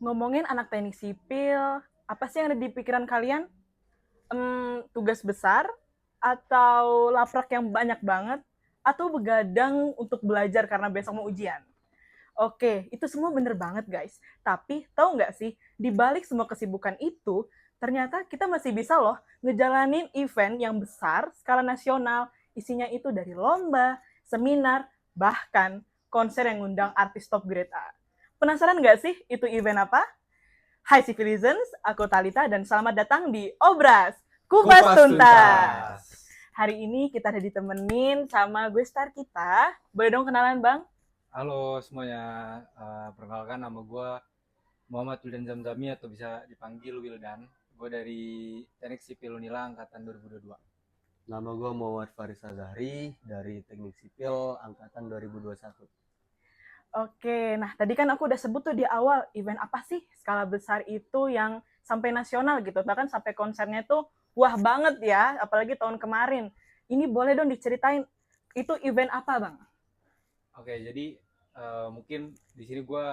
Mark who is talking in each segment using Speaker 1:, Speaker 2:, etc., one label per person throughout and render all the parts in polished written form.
Speaker 1: Ngomongin anak teknik sipil, apa sih yang ada di pikiran kalian? Tugas besar, atau laprak yang banyak banget, atau begadang untuk belajar karena besok mau ujian? Oke, itu semua bener banget guys. Tapi tahu nggak sih, di balik semua kesibukan itu, ternyata kita masih bisa loh ngejalanin event yang besar skala nasional. Isinya itu dari lomba, seminar, bahkan konser yang ngundang artis top grade A. Penasaran nggak sih itu event apa? Hai Citizens, aku Talita dan selamat datang di Obras Kupas
Speaker 2: Kupas
Speaker 1: Tuntas.
Speaker 2: Tuntas.
Speaker 1: Hari ini kita ada ditemenin sama gue star kita. Boleh dong kenalan bang?
Speaker 2: Halo semuanya, perkenalkan nama gue Muhammad Wildan Zamzami atau bisa dipanggil Wildan. Gue dari Teknik Sipil Unila angkatan 2022.
Speaker 3: Nama gue Muhammad Faris Azhari dari Teknik Sipil angkatan 2021.
Speaker 1: Oke, nah tadi kan aku udah sebut tuh di awal event apa sih skala besar itu yang sampai nasional gitu, bahkan sampai konsernya tuh wah banget ya, apalagi tahun kemarin. Ini boleh dong diceritain itu event apa bang?
Speaker 2: Oke, jadi mungkin di sini gue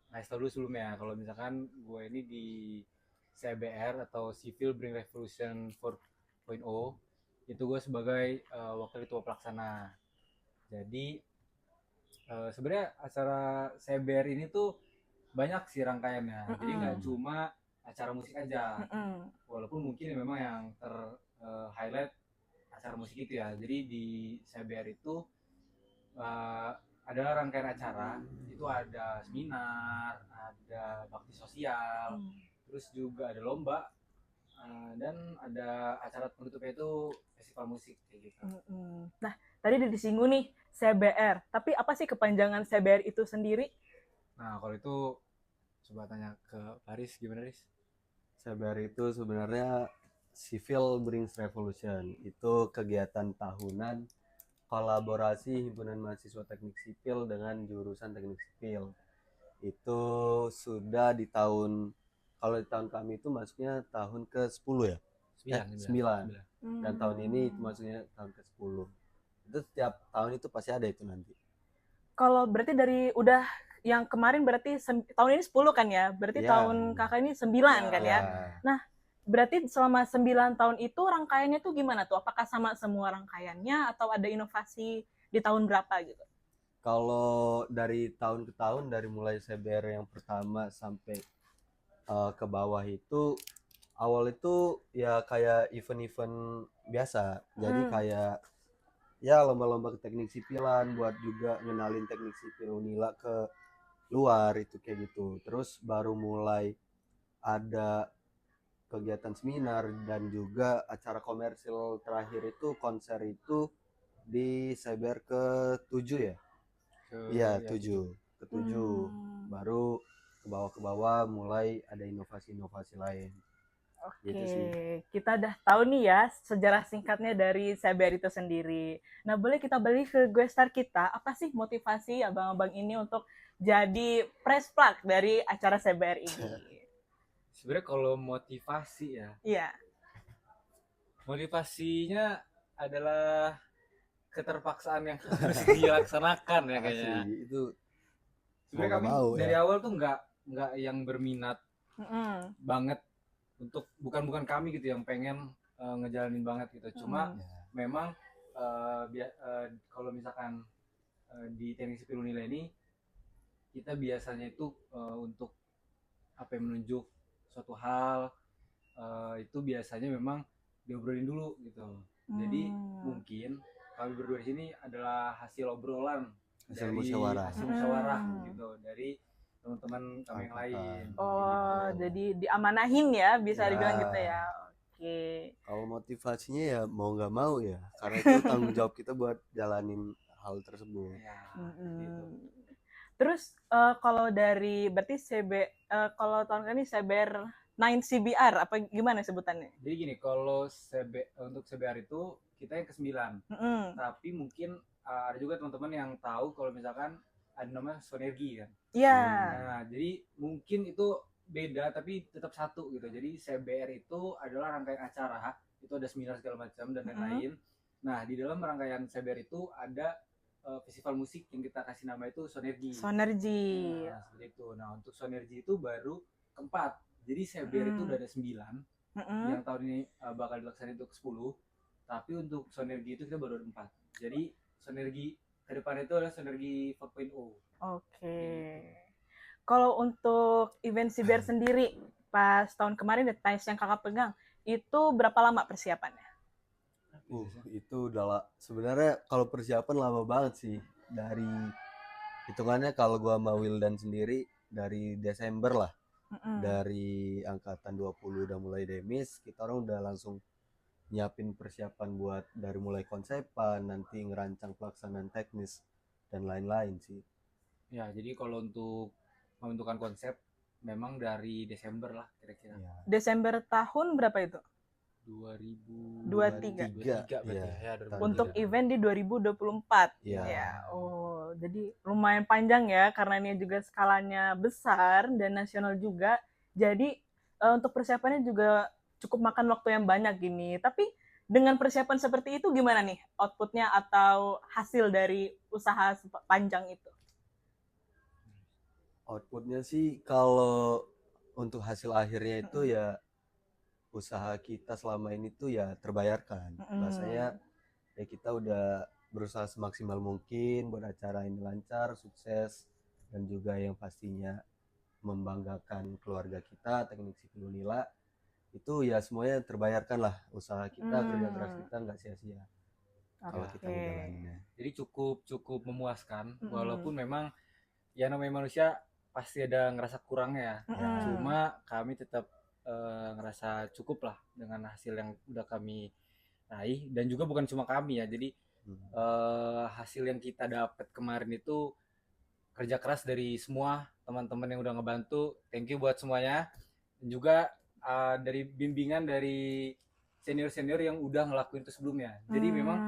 Speaker 2: ngasih tau dulu sebelumnya. Kalau misalkan gue ini di CBR atau Civil Bring Revolution 4.0, itu gue sebagai wakil ketua pelaksana. Jadi sebenarnya acara CBR ini tuh banyak sih rangkaiannya. Jadi nggak cuma acara musik aja. Walaupun mungkin memang yang highlight acara musik itu ya. Jadi di CBR itu adalah rangkaian acara. Itu ada seminar, ada bakti sosial, terus juga ada lomba, dan ada acara penutupnya itu festival musik kayak gitu.
Speaker 1: Nah, tadi udah disinggung nih CBR. Tapi apa sih kepanjangan CBR itu sendiri?
Speaker 2: Nah, kalau itu coba tanya ke Paris gimana, Riz?
Speaker 3: CBR itu sebenarnya Civil Brings Revolution. Itu kegiatan tahunan kolaborasi himpunan mahasiswa teknik sipil dengan jurusan teknik sipil. Itu sudah di tahun, kalau di tahun kami itu masuknya tahun ke-10 ya? 9. Dan tahun ini itu masuknya tahun ke-10. Itu setiap tahun itu pasti ada itu nanti.
Speaker 1: Kalau berarti dari udah yang kemarin berarti tahun ini 10 kan ya? Berarti
Speaker 3: Ya.
Speaker 1: tahun kakak ini 9 kan ya? Nah, berarti selama 9 tahun itu rangkaiannya tuh gimana tuh? Apakah sama semua rangkaiannya atau ada inovasi di tahun berapa gitu?
Speaker 3: Kalau dari tahun ke tahun, dari mulai CBR yang pertama sampai ke bawah itu, awal itu ya kayak event-event biasa. Jadi kayak ya lomba-lomba teknik sipilan buat juga ngenalin teknik sipil Unila ke luar itu kayak gitu. Terus baru mulai ada kegiatan seminar dan juga acara komersil. Terakhir itu konser itu di CBR ke-7 ya. Iya, 7. Ke-7. Baru ke bawah mulai ada inovasi-inovasi lain.
Speaker 1: Oke,
Speaker 3: Gitu sih.
Speaker 1: kita udah tahu nih ya sejarah singkatnya dari CBR itu sendiri. Nah, boleh kita balik ke gue star kita, apa sih motivasi abang-abang ini untuk jadi press plug dari acara CBR ini?
Speaker 2: Sebenarnya kalau motivasi ya,
Speaker 1: Iya.
Speaker 2: motivasinya adalah keterpaksaan yang harus dilaksanakan ya kayaknya.
Speaker 3: Itu
Speaker 2: Sebenarnya kami
Speaker 3: mau
Speaker 2: dari
Speaker 3: ya.
Speaker 2: awal tuh nggak yang berminat banget untuk bukan kami gitu yang pengen ngejalanin banget gitu. Cuma memang kalau misalkan di teknik sipil Unila ini kita biasanya itu untuk apa yang menunjuk suatu hal itu biasanya memang diobrolin dulu gitu. Jadi mungkin kami berdua di sini adalah hasil obrolan
Speaker 3: Hasil
Speaker 2: dari
Speaker 3: musyawarah.
Speaker 2: hasil musyawarah gitu dari teman-teman kami yang lain.
Speaker 1: Oh, jadi diamanahin ya, bisa
Speaker 3: Ya.
Speaker 1: dibilang gitu ya. Oke.
Speaker 3: Kalau motivasinya ya mau nggak mau ya, karena itu tanggung jawab kita buat jalanin hal tersebut.
Speaker 2: Ya, gitu.
Speaker 1: Terus kalau dari berarti kalau tahun ini CBR 9 CBR apa gimana sebutannya?
Speaker 2: Jadi gini, kalau untuk CBR itu kita yang ke-9. Tapi mungkin ada juga teman-teman yang tahu kalau misalkan ada namanya Sonergi kan.
Speaker 1: Iya.
Speaker 2: Nah, jadi mungkin itu beda tapi tetap satu gitu. Jadi CBR itu adalah rangkaian acara, itu ada seminar segala macam dan lain-lain. Nah, di dalam rangkaian CBR itu ada festival musik yang kita kasih nama itu Sonergy.
Speaker 1: Sonergy.
Speaker 2: Nah, seperti itu. Nah, untuk Sonergy itu baru keempat. Jadi CBR itu udah ada 9. Yang tahun ini bakal dilaksanakan itu ke-10. Tapi untuk Sonergy itu kita baru ada 4. Jadi Sonergy ke depan itu adalah Sonergy 4.0.
Speaker 1: Oke. Kalau untuk event CBR sendiri pas tahun kemarin The Times yang kakak pegang itu berapa lama persiapannya?
Speaker 3: Itu udah sebenarnya kalau persiapan lama banget sih. Dari hitungannya kalau gua sama Wildan sendiri dari Desember lah. Dari angkatan 20 udah mulai demis, kita orang udah langsung nyiapin persiapan buat dari mulai konsepan, nanti ngerancang pelaksanaan teknis dan lain-lain sih.
Speaker 2: Ya, jadi kalau untuk pembentukan konsep memang dari Desember lah kira-kira.
Speaker 3: Ya.
Speaker 1: Desember tahun berapa itu?
Speaker 2: 2023 berarti
Speaker 3: ya.
Speaker 2: ya.
Speaker 1: Untuk event di 2024.
Speaker 3: Ya.
Speaker 1: Ya. Oh, jadi lumayan panjang ya karena ini juga skalanya besar dan nasional juga. Jadi untuk persiapannya juga cukup makan waktu yang banyak gini. Tapi dengan persiapan seperti itu gimana nih outputnya atau hasil dari usaha panjang itu?
Speaker 3: Outputnya sih kalau untuk hasil akhirnya itu ya usaha kita selama ini tuh ya terbayarkan. Rasanya ya kita udah berusaha semaksimal mungkin buat acara ini lancar, sukses, dan juga yang pastinya membanggakan keluarga kita, Teknik Sipil Unila. Itu ya semuanya terbayarkan lah, usaha kita, kerja keras kita nggak sia-sia kalau kita ngejalaninnya.
Speaker 2: Jadi cukup memuaskan, walaupun memang ya namanya manusia pasti ada ngerasa kurangnya ya. Cuma kami tetap ngerasa cukup lah dengan hasil yang udah kami raih, dan juga bukan cuma kami ya. Jadi hasil yang kita dapat kemarin itu kerja keras dari semua teman-teman yang udah ngebantu. Thank you buat semuanya. Dan juga dari bimbingan dari senior-senior yang udah ngelakuin itu sebelumnya. Jadi memang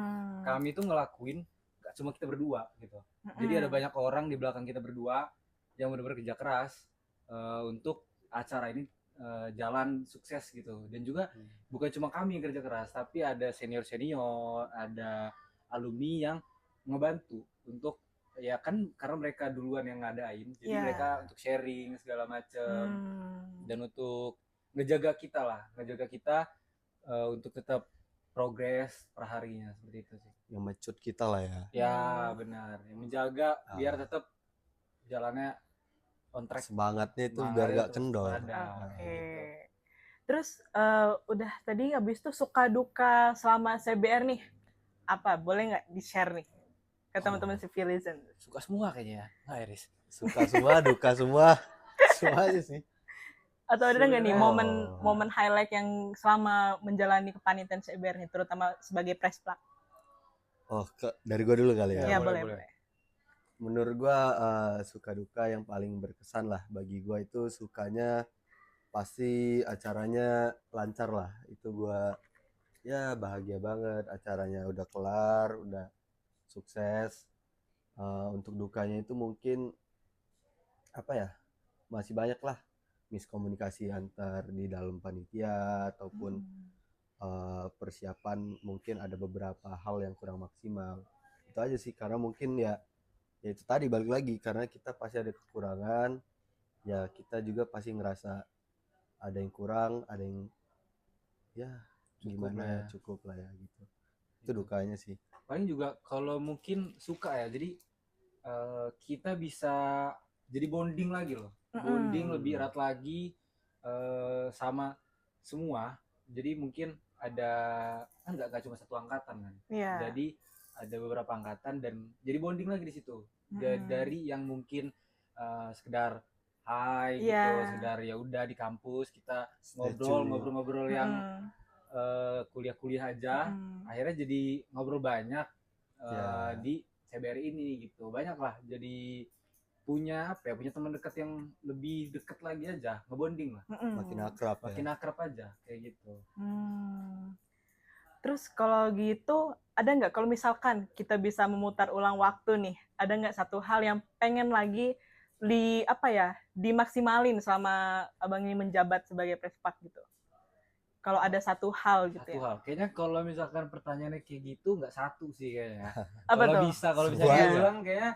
Speaker 2: kami itu ngelakuin gak cuma kita berdua gitu. Jadi ada banyak orang di belakang kita berdua yang benar-benar kerja keras untuk acara ini jalan sukses gitu. Dan juga bukan cuma kami yang kerja keras, tapi ada senior-senior, ada alumni yang ngebantu untuk ya kan karena mereka duluan yang ngadain, jadi mereka untuk sharing segala macem dan untuk ngejaga kita untuk tetap progres per harinya, seperti itu sih.
Speaker 3: Yang mecut kita lah ya.
Speaker 2: Ya benar, yang menjaga biar tetap jalannya on track.
Speaker 3: Semangatnya itu biar gak kendor.
Speaker 1: Oke. Terus udah tadi habis itu suka duka selama CBR nih apa? Boleh nggak di-share nih ke teman-teman Civilizen?
Speaker 2: Suka semua kayaknya ya, nggak Iris?
Speaker 3: Suka semua, duka semua, semuanya sih.
Speaker 1: Atau ada nggak nih momen highlight yang selama menjalani kepanitiaan CBR nih, terutama sebagai presplak?
Speaker 3: Oh, dari gua dulu kali ya.
Speaker 1: Ya boleh.
Speaker 3: Menurut gua suka duka yang paling berkesan lah bagi gua itu sukanya pasti acaranya lancar lah. Itu gua ya bahagia banget, acaranya udah kelar, udah sukses. Untuk dukanya itu mungkin apa ya, masih banyak lah miskomunikasi antar di dalam panitia ataupun persiapan, mungkin ada beberapa hal yang kurang maksimal. Itu aja sih, karena mungkin ya itu tadi balik lagi, karena kita pasti ada kekurangan ya, kita juga pasti ngerasa ada yang kurang, ada yang ya gimana cukup lah ya gitu. Itu dukanya sih.
Speaker 2: Paling juga kalau mungkin suka ya, jadi kita bisa jadi bonding lagi loh, bonding lebih erat lagi sama semua. Jadi mungkin ada kan nggak cuma satu angkatan kan, jadi ada beberapa angkatan dan jadi bonding lagi di situ. Dari yang mungkin sekedar hai gitu, sekedar ya udah di kampus kita ngobrol yang kuliah aja, akhirnya jadi ngobrol banyak di CBR ini gitu. Banyak lah jadi punya teman dekat yang lebih dekat lagi aja, ngebonding lah,
Speaker 3: makin akrab
Speaker 2: aja kayak gitu.
Speaker 1: Terus kalau gitu ada nggak kalau misalkan kita bisa memutar ulang waktu nih, ada nggak satu hal yang pengen lagi dimaksimalin selama abang ini menjabat sebagai prespak gitu? Kalau ada satu hal gitu
Speaker 2: Satu
Speaker 1: ya.
Speaker 2: hal. Kayaknya kalau misalkan pertanyaannya kayak gitu nggak satu sih kayaknya.
Speaker 1: Apa
Speaker 2: Kalau
Speaker 1: tuh?
Speaker 2: kalau bisa
Speaker 3: Semuanya.
Speaker 2: diulang kayaknya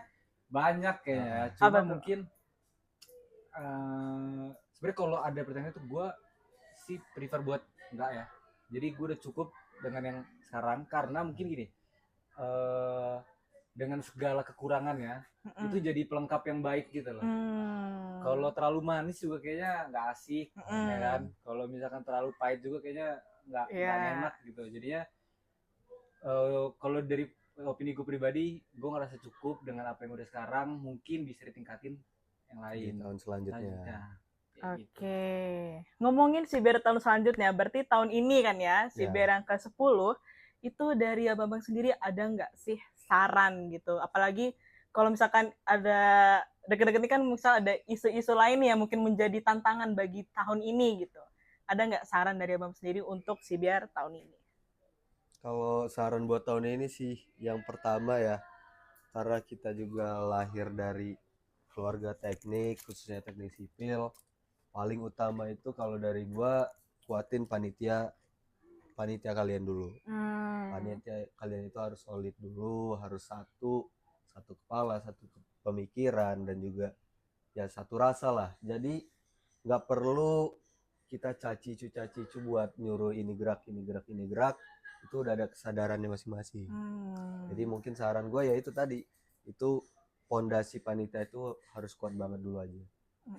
Speaker 2: banyak kayaknya.
Speaker 3: Ah.
Speaker 2: Cuma
Speaker 1: Apa tuh?
Speaker 2: mungkin sebenarnya kalau ada pertanyaan itu gue sih prefer buat enggak ya. Jadi gue udah cukup dengan yang sekarang karena mungkin gini. eh dengan segala kekurangannya itu jadi pelengkap yang baik gitu loh. Kalau terlalu manis juga kayaknya nggak asik, ya kan? Kalau misalkan terlalu pahit juga kayaknya nggak enak gitu. Jadinya kalau dari opini gue pribadi, gue ngerasa cukup dengan apa yang udah sekarang. Mungkin bisa ditingkatin yang
Speaker 3: Di
Speaker 2: lain.
Speaker 3: tahun selanjutnya.
Speaker 2: Kayak gitu.
Speaker 1: Oke. Ngomongin Siber tahun selanjutnya, berarti tahun ini kan ya, Siber yang ke-10, itu dari Abang sendiri ada nggak sih saran gitu? Apalagi kalau misalkan ada deket-deket ini kan misal ada isu-isu lain yang mungkin menjadi tantangan bagi tahun ini gitu. Ada nggak saran dari Abang sendiri untuk Siber tahun ini?
Speaker 3: Kalau saran buat tahun ini sih, yang pertama ya, karena kita juga lahir dari keluarga teknik, khususnya teknik sipil, paling utama itu kalau dari gua kuatin panitia kalian dulu. Panitia kalian itu harus solid dulu, harus satu kepala, satu pemikiran, dan juga ya satu rasa lah. Jadi nggak perlu kita caci-caci buat nyuruh ini gerak, itu udah ada kesadarannya masing-masing. Jadi mungkin saran gue ya itu tadi, itu pondasi panitia itu harus kuat banget dulu aja.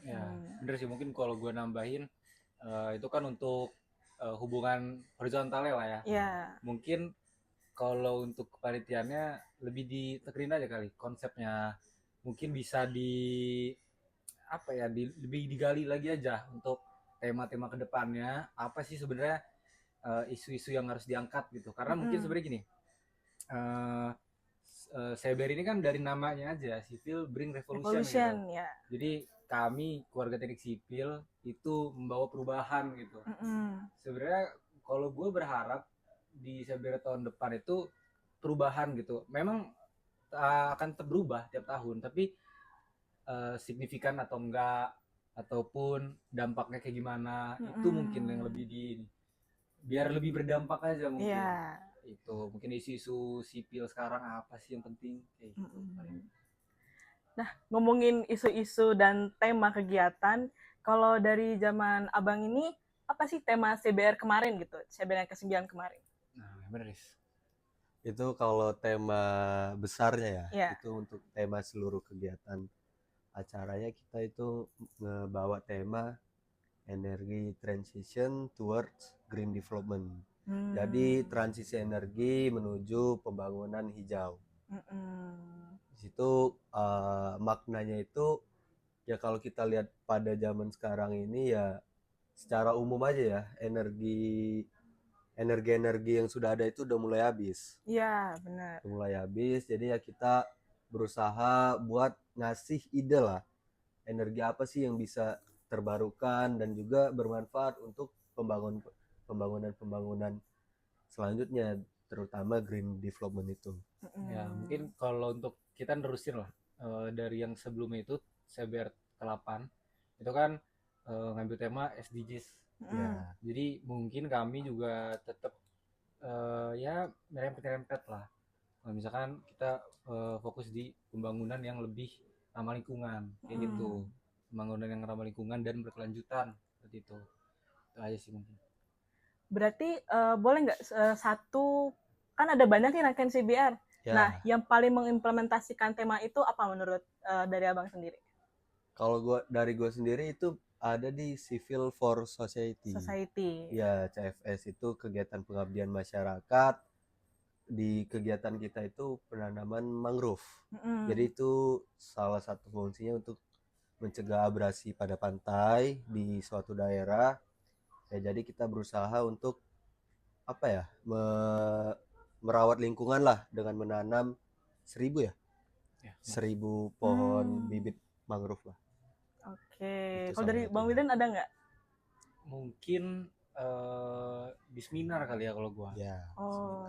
Speaker 2: Ya, bener sih. Mungkin kalau gue nambahin, itu kan untuk hubungan horizontalnya lah ya. Mungkin kalau untuk kepanitiaannya lebih ditekerin aja kali konsepnya. Mungkin bisa lebih digali lagi aja untuk tema-tema kedepannya. Apa sih sebenarnya isu-isu yang harus diangkat gitu? Karena mungkin sebenarnya gini, CBR ini kan dari namanya aja, Civil Bring Revolution gitu.
Speaker 1: Ya.
Speaker 2: Jadi kami keluarga teknik sipil itu membawa perubahan gitu. Sebenarnya kalau gue berharap di CBR tahun depan itu perubahan gitu. Memang akan tetap berubah tiap tahun, tapi signifikan atau enggak, ataupun dampaknya kayak gimana, itu mungkin yang lebih biar lebih berdampak aja mungkin. Itu mungkin isu-isu sipil sekarang apa sih yang penting kayak gitu.
Speaker 1: Nah, ngomongin isu-isu dan tema kegiatan, kalau dari zaman Abang ini apa sih tema CBR kemarin gitu, CBR yang ke-9 kemarin?
Speaker 2: Nah, bener.
Speaker 3: Itu kalau tema besarnya
Speaker 1: ya,
Speaker 3: itu untuk tema seluruh kegiatan acaranya, kita itu ngebawa tema energi transition towards green development. Jadi transisi energi menuju pembangunan hijau. Di situ maknanya itu ya, kalau kita lihat pada zaman sekarang ini ya secara umum aja ya, energi yang sudah ada itu udah mulai habis.
Speaker 1: Iya, benar.
Speaker 3: Mulai habis, jadi ya kita berusaha buat ngasih ide lah, energi apa sih yang bisa terbarukan dan juga bermanfaat untuk pembangunan selanjutnya, terutama green development itu.
Speaker 2: Ya, mungkin kalau untuk kita nerusin lah dari yang sebelumnya itu CBR ke-8 itu kan ngambil tema SDGs.
Speaker 3: Ya.
Speaker 2: Jadi mungkin kami juga tetap ya merempet-rempet lah. Kalau misalkan kita fokus di pembangunan yang lebih ramah lingkungan kayak gitu. Pembangunan yang ramah lingkungan dan berkelanjutan seperti itu. Itu aja sih mungkin.
Speaker 1: Berarti boleh nggak satu, kan ada banyak nih rangkaian CBR.
Speaker 3: Ya.
Speaker 1: Nah, yang paling mengimplementasikan tema itu apa menurut dari Abang sendiri?
Speaker 3: Kalau dari gue sendiri itu ada di Civil for Society. Ya, CFS itu kegiatan pengabdian masyarakat. Di kegiatan kita itu penanaman mangrove. Jadi itu salah satu fungsinya untuk mencegah abrasi pada pantai di suatu daerah. Ya, jadi kita berusaha untuk apa ya, merawat lingkungan lah dengan menanam 1.000 1.000 pohon bibit mangrove lah.
Speaker 1: Oke. Kalau dari Bang Wildan ada nggak?
Speaker 2: Mungkin di seminar kali ya kalau gua.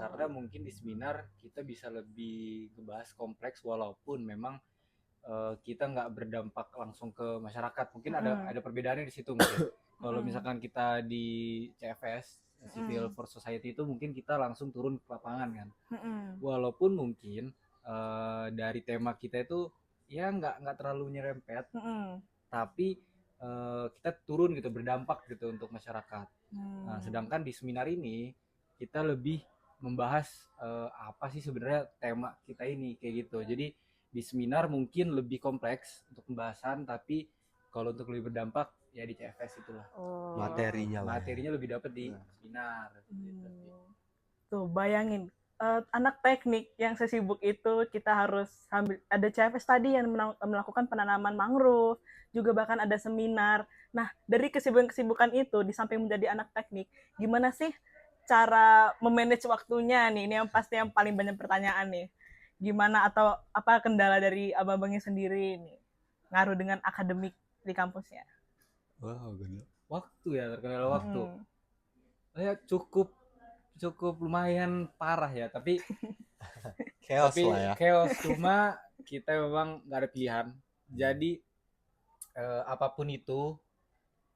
Speaker 2: Karena mungkin di seminar kita bisa lebih ngebahas kompleks walaupun memang kita nggak berdampak langsung ke masyarakat. Mungkin ada perbedaannya di situ mungkin. Kalau misalkan kita di CFS civil for society itu mungkin kita langsung turun ke lapangan kan.
Speaker 1: Mm-mm.
Speaker 2: Walaupun mungkin dari tema kita itu ya nggak terlalu nyerempet,
Speaker 1: Mm-mm.
Speaker 2: tapi kita turun gitu, berdampak gitu untuk masyarakat. Nah,
Speaker 1: Hmm.
Speaker 2: sedangkan di seminar ini kita lebih membahas apa sih sebenarnya tema kita ini kayak gitu. Jadi di seminar mungkin lebih kompleks untuk pembahasan, tapi kalau untuk lebih berdampak ya di CFS itulah.
Speaker 1: Oh.
Speaker 3: Materinya lah ya.
Speaker 2: Materinya lebih dapat di
Speaker 3: Nah.
Speaker 2: seminar gitu.
Speaker 1: Tuh bayangin anak teknik yang sesibuk itu kita harus sambil ada CFS tadi yang melakukan penanaman mangrove, juga bahkan ada seminar. Nah, dari kesibukan-kesibukan itu di samping menjadi anak teknik, gimana sih cara memanage waktunya nih? Ini yang pasti yang paling banyak pertanyaan nih. Gimana atau apa kendala dari abang-abangnya sendiri nih? Ngaruh dengan akademik di kampusnya.
Speaker 3: Wow, bener.
Speaker 2: Waktu ya, terkendala waktu.
Speaker 1: Hmm.
Speaker 2: Ya cukup lumayan parah ya, tapi
Speaker 3: Chaos lah ya.
Speaker 2: chaos. Cuma kita memang nggak ada pilihan. Jadi apapun itu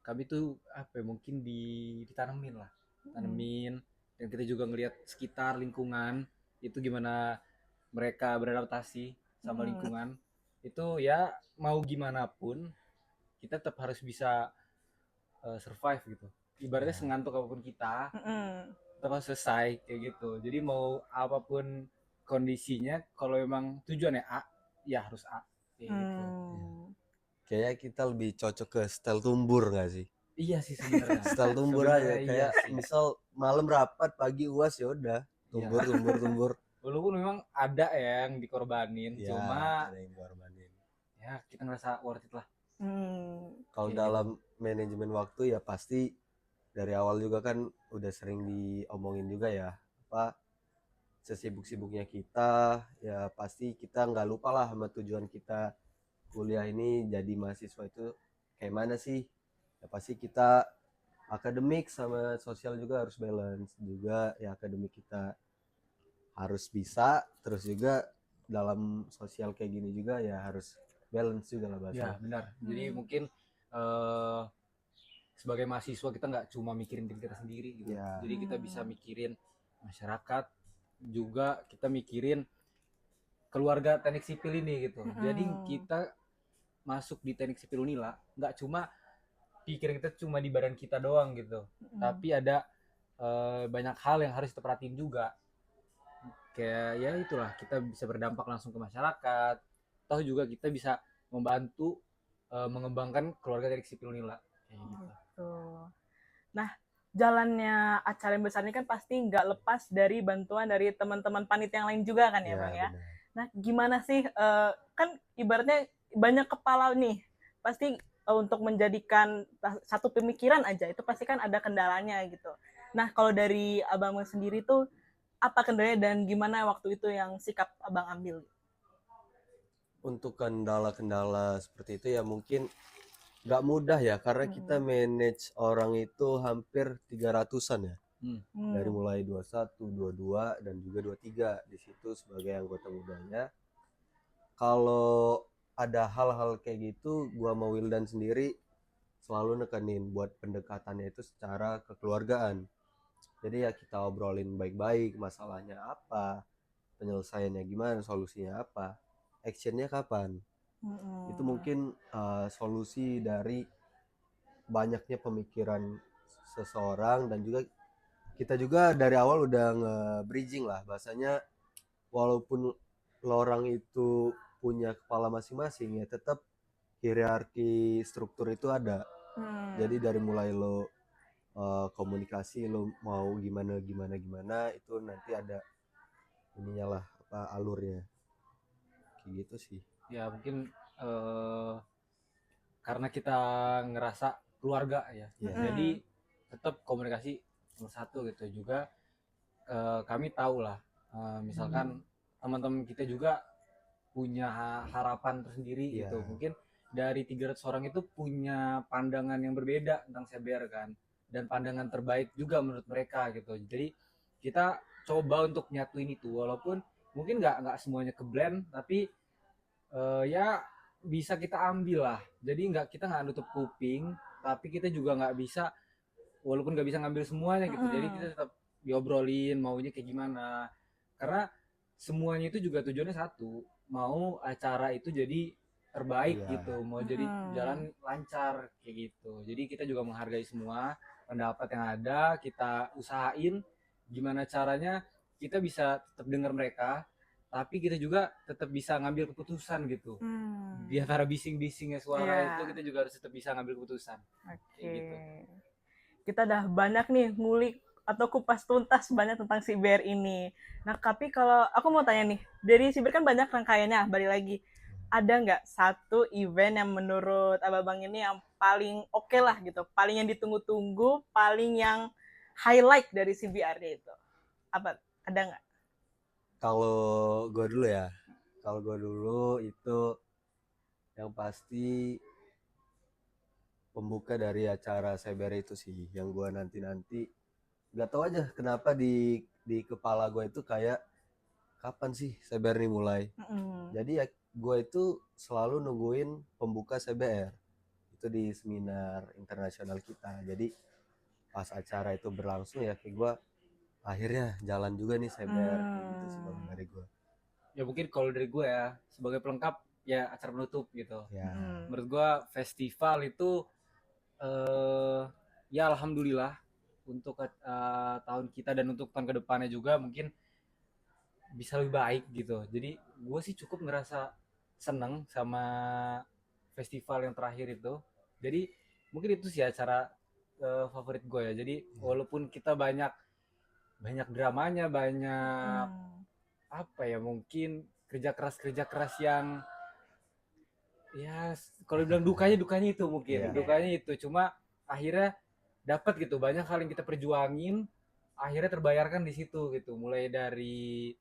Speaker 2: kami tuh apa ya, mungkin ditanemin lah, tanemin. Dan kita juga ngelihat sekitar lingkungan itu gimana mereka beradaptasi sama lingkungan. Itu ya mau gimana pun kita tetap harus bisa survive gitu. Ibaratnya sengantuk apapun kita terus selesai kayak gitu. Jadi mau apapun kondisinya, kalau memang tujuannya A ya harus A kayak gitu.
Speaker 3: Kayaknya kita lebih cocok ke style tumbur gak sih?
Speaker 2: Iya sih sebenarnya.
Speaker 3: Style tumbur aja, kayak misal malam rapat pagi UAS ya udah tumbur.
Speaker 2: Walaupun memang ada yang dikorbanin,
Speaker 3: Ya,
Speaker 2: cuma
Speaker 3: ada yang dikorbanin.
Speaker 2: ya kita ngerasa worth it lah.
Speaker 3: Kalau
Speaker 2: Kayak
Speaker 3: dalam manajemen waktu ya pasti dari awal juga kan udah sering diomongin juga ya, apa sesibuk-sibuknya kita ya pasti kita nggak lupa lah sama tujuan kita kuliah ini jadi mahasiswa itu kayak mana sih. Ya pasti kita akademik sama sosial juga harus balance juga ya, akademik kita harus bisa, terus juga dalam sosial kayak gini juga ya harus balance juga lah bahasa.
Speaker 2: Ya benar. Jadi mungkin sebagai mahasiswa kita nggak cuma mikirin diri kita sendiri gitu.
Speaker 3: Ya.
Speaker 2: Jadi kita bisa mikirin masyarakat, juga kita mikirin keluarga teknik sipil ini gitu. Jadi kita masuk di teknik sipil Unila nggak cuma pikiran kita cuma di badan kita doang gitu, tapi ada banyak hal yang harus kita perhatiin juga. Kayak ya itulah, kita bisa berdampak langsung ke masyarakat, atau juga kita bisa membantu mengembangkan keluarga teknik sipil Unila kayak gitu.
Speaker 1: Nah, jalannya acara yang besar ini kan pasti nggak lepas dari bantuan dari teman-teman panitia yang lain juga kan ya, Bang ya.
Speaker 3: Benar.
Speaker 1: Nah, gimana sih kan ibaratnya banyak kepala nih, pasti untuk menjadikan satu pemikiran aja itu pasti kan ada kendalanya gitu. Nah, kalau dari abang sendiri tuh apa kendalanya dan gimana waktu itu yang sikap abang ambil?
Speaker 3: Untuk kendala-kendala seperti itu ya mungkin nggak mudah ya, karena kita manage orang itu hampir 300-an ya. Dari mulai 21, 22 dan juga 23 di situ sebagai anggota mudanya. Kalau ada hal-hal kayak gitu, gua sama Wildan sendiri selalu nekenin buat pendekatannya itu secara kekeluargaan. Jadi ya kita obrolin baik-baik, masalahnya apa, penyelesaiannya gimana, solusinya apa, actionnya kapan. Itu mungkin solusi dari banyaknya pemikiran seseorang, dan juga kita juga dari awal udah nge-bridging lah bahasanya, walaupun orang itu punya kepala masing-masing ya tetap hierarki struktur itu ada. Jadi dari mulai lo komunikasi lo mau gimana itu nanti ada ininya lah, apa alurnya kayak gitu sih.
Speaker 2: Ya mungkin karena kita ngerasa keluarga ya, jadi tetap komunikasi nomor satu gitu. Juga kami tahu lah misalkan teman-teman kita juga punya harapan tersendiri gitu. Mungkin dari 300 orang itu punya pandangan yang berbeda tentang CBR kan, dan pandangan terbaik juga menurut mereka gitu. Jadi kita coba untuk nyatuin itu, walaupun mungkin nggak semuanya ke blend, tapi ya bisa kita ambil lah. Jadi kita nggak nutup kuping, tapi kita juga nggak bisa walaupun nggak bisa ngambil semuanya gitu, jadi kita
Speaker 1: Mm-mm.
Speaker 2: tetap diobrolin maunya kayak gimana, karena semuanya itu juga tujuannya satu, mau acara itu jadi terbaik
Speaker 3: Iya.
Speaker 2: gitu, mau jadi
Speaker 1: Mm-mm.
Speaker 2: jalan lancar kayak gitu. Jadi kita juga menghargai semua pendapat yang ada, kita usahain gimana caranya kita bisa tetap dengar mereka, tapi kita juga tetap bisa ngambil keputusan gitu. Di
Speaker 1: Hmm.
Speaker 2: antara bising-bisingnya suara itu
Speaker 1: Iya.
Speaker 2: kita juga harus tetap bisa ngambil keputusan kayak
Speaker 1: Oke.
Speaker 2: gitu.
Speaker 1: Kita udah banyak nih ngulik atau kupas tuntas banyak tentang Siber ini. Nah, tapi kalau aku mau tanya nih, dari Siber kan banyak rangkaiannya, balik lagi. Ada nggak satu event yang menurut abang ini yang paling oke lah gitu, paling yang ditunggu-tunggu, paling yang highlight dari CBR itu? Apa? Ada nggak?
Speaker 3: Kalau gue dulu ya, kalau gue dulu itu yang pasti pembuka dari acara Cyber itu sih yang gue nanti-nanti nggak tahu aja kenapa di kepala gue itu kayak kapan sih Cyber ini mulai.
Speaker 1: Mm-mm.
Speaker 3: Jadi ya gue itu selalu nungguin pembuka CBR itu di seminar internasional kita. Jadi pas acara itu berlangsung ya kayak gue akhirnya jalan juga nih CBR kayak gitu sih kalau
Speaker 1: Hmm.
Speaker 3: dari gue.
Speaker 2: Ya mungkin kalau dari gue ya sebagai pelengkap ya acara penutup gitu.
Speaker 3: Ya,
Speaker 1: Mm-mm.
Speaker 2: Menurut gue festival itu eh ya alhamdulillah untuk tahun kita dan untuk tahun kedepannya juga mungkin bisa lebih baik gitu. Jadi gue sih cukup ngerasa seneng sama festival yang terakhir itu. Jadi mungkin itu sih acara favorit gue ya. Jadi
Speaker 3: ya,
Speaker 2: walaupun kita banyak banyak dramanya, banyak
Speaker 1: Mm-mm.
Speaker 2: apa ya, mungkin kerja keras yang ya kalau bilang dukanya itu mungkin
Speaker 3: ya,
Speaker 1: Iya.
Speaker 2: dukanya itu cuma akhirnya dapat gitu banyak hal yang kita perjuangin akhirnya terbayarkan di situ gitu, mulai dari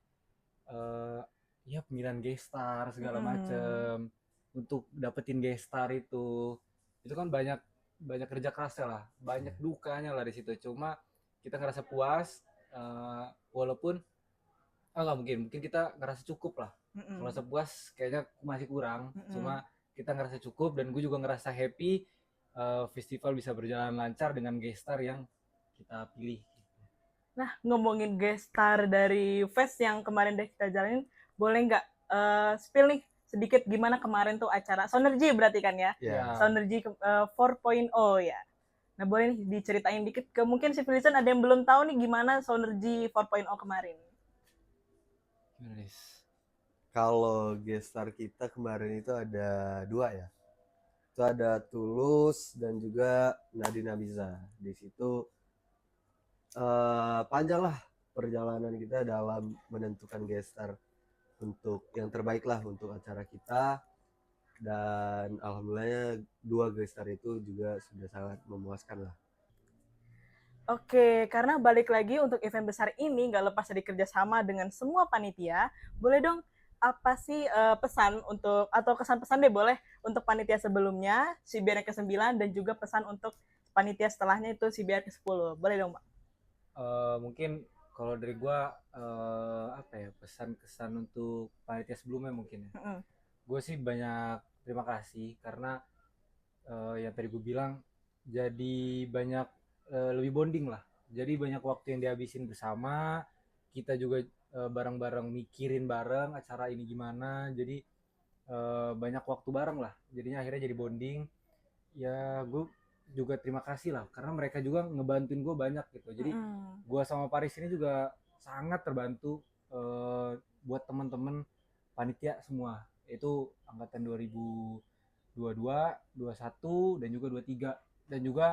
Speaker 2: eh, ya pemilihan gestar segala
Speaker 1: Mm-mm.
Speaker 2: macem untuk dapetin gestar itu kan banyak banyak kerja kerasnya lah, banyak
Speaker 3: ya.
Speaker 2: dukanya lah di situ, cuma kita ngerasa puas walaupun nggak mungkin mungkin kita ngerasa cukup lah, kalau
Speaker 1: Mm-mm.
Speaker 2: ngerasa puas kayaknya masih kurang,
Speaker 1: Mm-mm.
Speaker 2: cuma kita ngerasa cukup dan gue juga ngerasa happy festival bisa berjalan lancar dengan gestar yang kita pilih.
Speaker 1: Nah, ngomongin guest star dari Fest yang kemarin deh kita jalanin, boleh nggak spill nih sedikit gimana kemarin tuh acara Sonergy berarti kan ya?
Speaker 3: Ya,
Speaker 2: Ya
Speaker 1: Sonergy 4.0 ya. Nah, boleh nih diceritain dikit ke mungkin si Felisan ada yang belum tahu nih gimana Sonergy 4.0 kemarin.
Speaker 2: gimana Des?
Speaker 3: kalau gestar kita kemarin itu ada dua ya. Itu ada Tulus dan juga Nadine Amiza. Di situ panjang lah perjalanan kita dalam menentukan gestar untuk yang terbaik lah untuk acara kita, dan alhamdulillahnya dua gestar itu juga sudah sangat memuaskan lah.
Speaker 1: Oke, karena balik lagi untuk event besar ini nggak lepas dari kerjasama dengan semua panitia, boleh dong apa sih pesan untuk atau kesan pesan deh boleh untuk panitia sebelumnya, CBR yang ke-9 dan juga pesan untuk panitia setelahnya itu CBR ke-10. Boleh dong, Pak?
Speaker 2: Mungkin kalau dari gua apa ya, pesan kesan untuk panitia sebelumnya mungkin ya,
Speaker 1: Mm-mm.
Speaker 2: gue sih banyak terima kasih karena yang tadi gue bilang jadi banyak lebih bonding lah, jadi banyak waktu yang dihabisin bersama, kita juga bareng-bareng mikirin bareng acara ini gimana, jadi banyak waktu bareng lah, jadinya akhirnya jadi bonding. Ya gue juga terima kasih lah karena mereka juga ngebantuin gue banyak gitu, jadi
Speaker 1: Mm-mm.
Speaker 2: gue sama Paris ini juga sangat terbantu buat teman-teman panitia semua, itu angkatan 2022, 21 dan juga 23, dan juga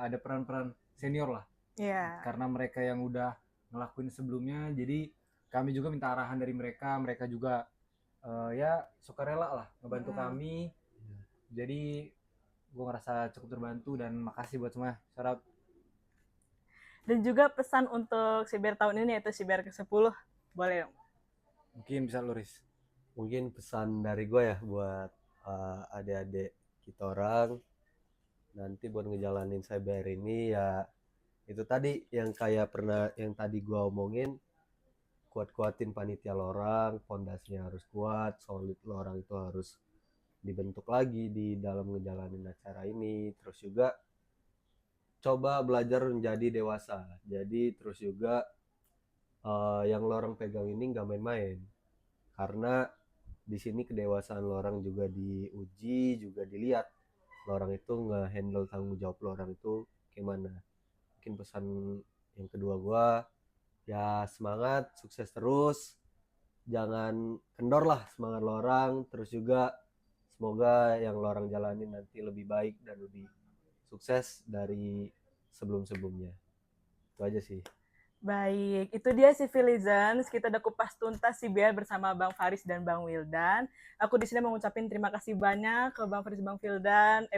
Speaker 2: ada peran-peran senior lah
Speaker 1: Iya.
Speaker 2: karena mereka yang udah ngelakuin sebelumnya, jadi kami juga minta arahan dari mereka, mereka juga ya sukarela lah ngebantu
Speaker 1: Mm-mm.
Speaker 2: kami, jadi gue ngerasa cukup terbantu dan makasih buat semua, shout out.
Speaker 1: Dan juga pesan untuk CBR tahun ini yaitu CBR ke-10. Boleh dong.
Speaker 2: Mungkin bisa Luris.
Speaker 3: Mungkin pesan dari gue ya buat adik-adik kita orang nanti buat ngejalanin cyber ini ya, itu tadi yang kayak pernah yang tadi gue omongin, kuat-kuatin panitia lorang, pondasinya harus kuat, solid, lorang itu harus dibentuk lagi di dalam ngejalanin acara ini. Terus juga coba belajar menjadi dewasa. Jadi terus juga yang lo orang pegang ini nggak main-main. Karena di sini kedewasaan lo orang juga diuji, juga dilihat. Lo orang itu nge-handle tanggung jawab lo orang itu gimana. Mungkin pesan yang kedua gua, ya semangat, sukses terus. Jangan kendor lah semangat lo orang. Terus juga semoga yang lo orang jalanin nanti lebih baik dan lebih sukses dari sebelum-sebelumnya. Itu aja sih.
Speaker 1: Baik, itu dia Civilizens. Kita udah kupas tuntas CBR bersama Bang Faris dan Bang Wildan. Aku di sini mau ngucapin terima kasih banyak ke Bang Faris, Bang Wildan,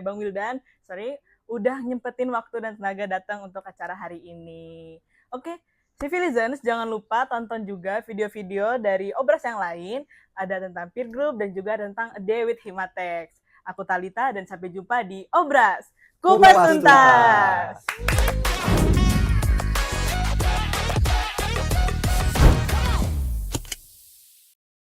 Speaker 1: udah nyempetin waktu dan tenaga datang untuk acara hari ini. Oke, Civilizens, jangan lupa tonton juga video-video dari Obras yang lain. Ada tentang peer group dan juga tentang A Day with Himatex. Aku Talita dan sampai jumpa di Obras. Kupas
Speaker 3: Kupas
Speaker 1: Tuntas.
Speaker 3: Tuntas.